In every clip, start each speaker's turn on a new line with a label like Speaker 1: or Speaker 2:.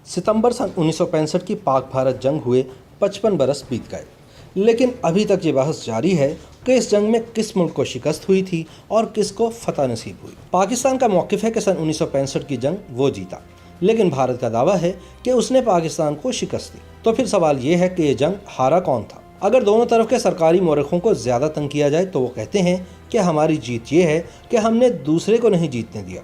Speaker 1: ستمبر سن 1965 کی پاک بھارت جنگ ہوئے 55 برس بیت گئے، لیکن ابھی تک یہ بحث جاری ہے کہ اس جنگ میں کس ملک کو شکست ہوئی تھی اور کس کو فتح نصیب ہوئی۔ پاکستان کا موقف ہے کہ سن 1965 کی جنگ وہ جیتا، لیکن بھارت کا دعویٰ ہے کہ اس نے پاکستان کو شکست دی۔ تو پھر سوال یہ ہے کہ یہ جنگ ہارا کون تھا؟ اگر دونوں طرف کے سرکاری مورخوں کو زیادہ تنگ کیا جائے تو وہ کہتے ہیں کہ ہماری جیت یہ ہے کہ ہم نے دوسرے کو نہیں جیتنے دیا۔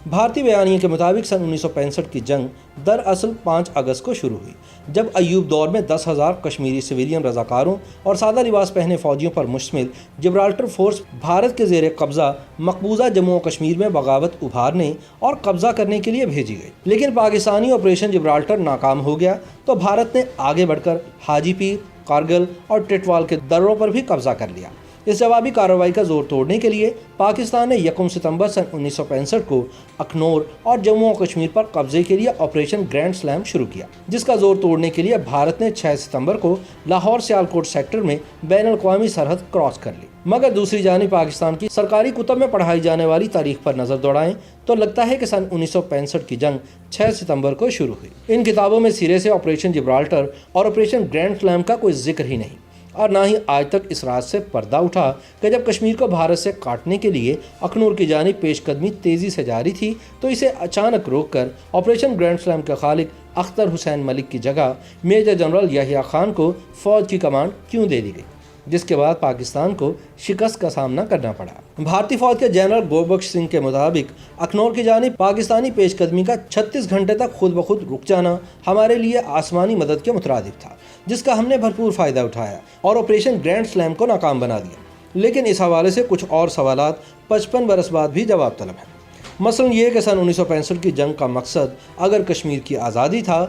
Speaker 1: بھارتی بیانیے کے مطابق سن 1965 کی جنگ دراصل 5 اگست کو شروع ہوئی، جب ایوب دور میں 10,000 کشمیری سویلین رضاکاروں اور سادہ لباس پہنے فوجیوں پر مشتمل جبرالٹر فورس بھارت کے زیر قبضہ مقبوضہ جموں و کشمیر میں بغاوت ابھارنے اور قبضہ کرنے کے لیے بھیجی گئی۔ لیکن پاکستانی آپریشن جبرالٹر ناکام ہو گیا تو بھارت نے آگے بڑھ کر حاجی پیر، کارگل اور ٹٹوال کے دروں پر بھی قبضہ کر لیا۔ اس جوابی کارروائی کا زور توڑنے کے لیے پاکستان نے 1 ستمبر سن 1965 کو اخنور اور جموں و کشمیر پر قبضے کے لیے آپریشن گرینڈ سلیم شروع کیا، جس کا زور توڑنے کے لیے بھارت نے 6 ستمبر کو لاہور سیالکوٹ سیکٹر میں بین الاقوامی سرحد کراس کر لی۔ مگر دوسری جانب پاکستان کی سرکاری کتب میں پڑھائی جانے والی تاریخ پر نظر دوڑائیں تو لگتا ہے کہ سن 1965 کی جنگ 6 ستمبر کو شروع ہوئی۔ ان کتابوں میں سرے سے آپریشن جبرالٹر اور آپریشن گرینڈ سلیم کا کوئی ذکر ہی نہیں، اور نہ ہی آج تک اس راز سے پردہ اٹھا کہ جب کشمیر کو بھارت سے کاٹنے کے لیے اخنور کی جانب پیش قدمی تیزی سے جاری تھی تو اسے اچانک روک کر آپریشن گرینڈ سلیم کے خالق اختر حسین ملک کی جگہ میجر جنرل یحییٰ خان کو فوج کی کمانڈ کیوں دے دی گئی، جس کے بعد پاکستان کو شکست کا سامنا کرنا پڑا۔ بھارتی فوج کے جنرل گوربخش سنگھ کے مطابق اخنور کی جانب پاکستانی پیش قدمی کا 36 گھنٹے تک خود بخود رک جانا ہمارے لیے آسمانی مدد کے مترادف تھا، جس کا ہم نے بھرپور فائدہ اٹھایا اور آپریشن گرینڈ سلیم کو ناکام بنا دیا۔ لیکن اس حوالے سے کچھ اور سوالات 55 برس بعد بھی جواب طلب ہیں۔ مثلا یہ کہ سن 1965 کی جنگ کا مقصد اگر کشمیر کی آزادی تھا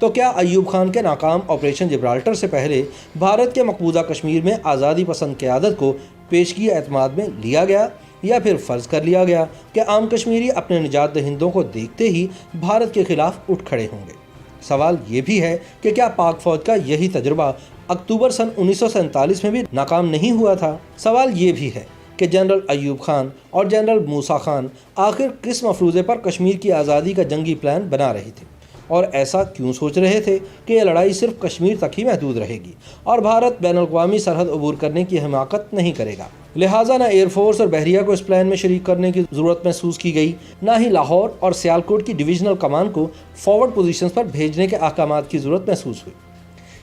Speaker 1: تو کیا ایوب خان کے ناکام آپریشن جبرالٹر سے پہلے بھارت کے مقبوضہ کشمیر میں آزادی پسند قیادت کو پیشگی اعتماد میں لیا گیا، یا پھر فرض کر لیا گیا کہ عام کشمیری اپنے نجات دہندوں کو دیکھتے ہی بھارت کے خلاف اٹھ کھڑے ہوں گے؟ سوال یہ بھی ہے کہ کیا پاک فوج کا یہی تجربہ اکتوبر سن 1947 میں بھی ناکام نہیں ہوا تھا؟ سوال یہ بھی ہے کہ جنرل ایوب خان اور جنرل موسیٰ خان آخر کس مفروضے پر کشمیر کی آزادی کا جنگی پلان بنا رہے تھے، اور ایسا کیوں سوچ رہے تھے کہ یہ لڑائی صرف کشمیر تک ہی محدود رہے گی اور بھارت بین الاقوامی سرحد عبور کرنے کی حماقت نہیں کرے گا؟ لہٰذا نہ ایئر فورس اور بحریہ کو اس پلان میں شریک کرنے کی ضرورت محسوس کی گئی، نہ ہی لاہور اور سیالکوٹ کی ڈویژنل کمان کو فارورڈ پوزیشنز پر بھیجنے کے احکامات کی ضرورت محسوس ہوئی۔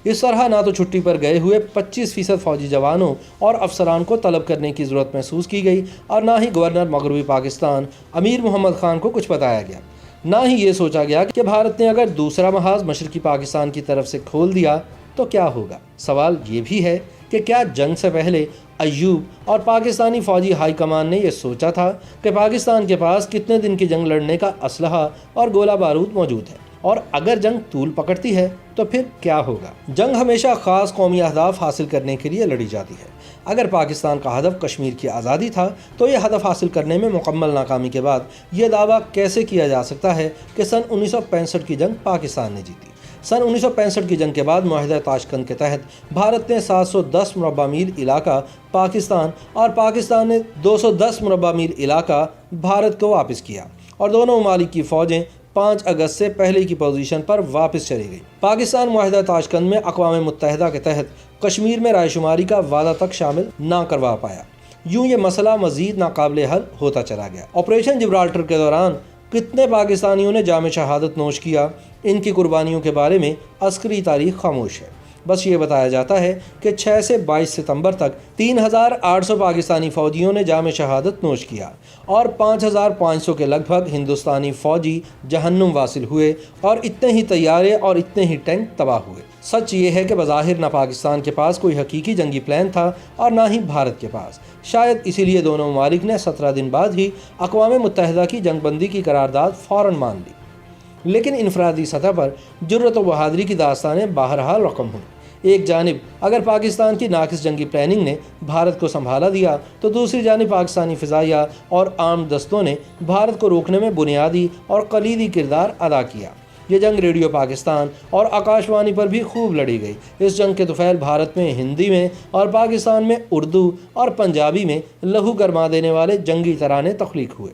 Speaker 1: اس طرح نہ تو چھٹی پر گئے ہوئے 25% فوجی جوانوں اور افسران کو طلب کرنے کی ضرورت محسوس کی گئی، اور نہ ہی گورنر مغربی پاکستان امیر محمد خان کو کچھ بتایا گیا، نہ ہی یہ سوچا گیا کہ بھارت نے اگر دوسرا محاذ مشرقی پاکستان کی طرف سے کھول دیا تو کیا ہوگا۔ سوال یہ بھی ہے کہ کیا جنگ سے پہلے ایوب اور پاکستانی فوجی ہائی کمان نے یہ سوچا تھا کہ پاکستان کے پاس کتنے دن کی جنگ لڑنے کا اسلحہ اور گولہ بارود موجود ہے، اور اگر جنگ طول پکڑتی ہے تو پھر کیا ہوگا؟ جنگ ہمیشہ خاص قومی اہداف حاصل کرنے کے لیے لڑی جاتی ہے۔ اگر پاکستان کا ہدف کشمیر کی آزادی تھا تو یہ ہدف حاصل کرنے میں مکمل ناکامی کے بعد یہ دعویٰ کیسے کیا جا سکتا ہے کہ سن 1965 کی جنگ پاکستان نے جیتی؟ سن 1965 کی جنگ کے بعد معاہدہ تاشکند کے تحت بھارت نے 710 مربع میل علاقہ پاکستان اور پاکستان نے 210 مربع میل علاقہ بھارت کو واپس کیا، اور دونوں ممالک کی فوجیں 5 اگست سے پہلے کی پوزیشن پر واپس چلی گئی۔ پاکستان معاہدہ تاشکند میں اقوام متحدہ کے تحت کشمیر میں رائے شماری کا وعدہ تک شامل نہ کروا پایا۔ یوں یہ مسئلہ مزید ناقابل حل ہوتا چلا گیا۔ آپریشن جبرالٹر کے دوران کتنے پاکستانیوں نے جام شہادت نوش کیا، ان کی قربانیوں کے بارے میں عسکری تاریخ خاموش ہے۔ بس یہ بتایا جاتا ہے کہ 6 سے 22 ستمبر تک 3800 پاکستانی فوجیوں نے جام شہادت نوش کیا، اور 5500 کے لگ بھگ ہندوستانی فوجی جہنم واصل ہوئے، اور اتنے ہی طیارے اور اتنے ہی ٹینک تباہ ہوئے۔ سچ یہ ہے کہ بظاہر نہ پاکستان کے پاس کوئی حقیقی جنگی پلان تھا اور نہ ہی بھارت کے پاس۔ شاید اسی لیے دونوں ممالک نے 17 دن بعد ہی اقوام متحدہ کی جنگ بندی کی قرارداد فوراً مان لی۔ لیکن انفرادی سطح پر جرأت و بہادری کی داستانیں بہرحال رقم ہوئیں۔ ایک جانب اگر پاکستان کی ناقص جنگی پلاننگ نے بھارت کو سنبھالا دیا تو دوسری جانب پاکستانی فضائیہ اور عام دستوں نے بھارت کو روکنے میں بنیادی اور کلیدی کردار ادا کیا۔ یہ جنگ ریڈیو پاکستان اور آکاش وانی پر بھی خوب لڑی گئی۔ اس جنگ کے طفیل بھارت میں ہندی میں اور پاکستان میں اردو اور پنجابی میں لہو گرما دینے والے جنگی ترانے تخلیق ہوئے۔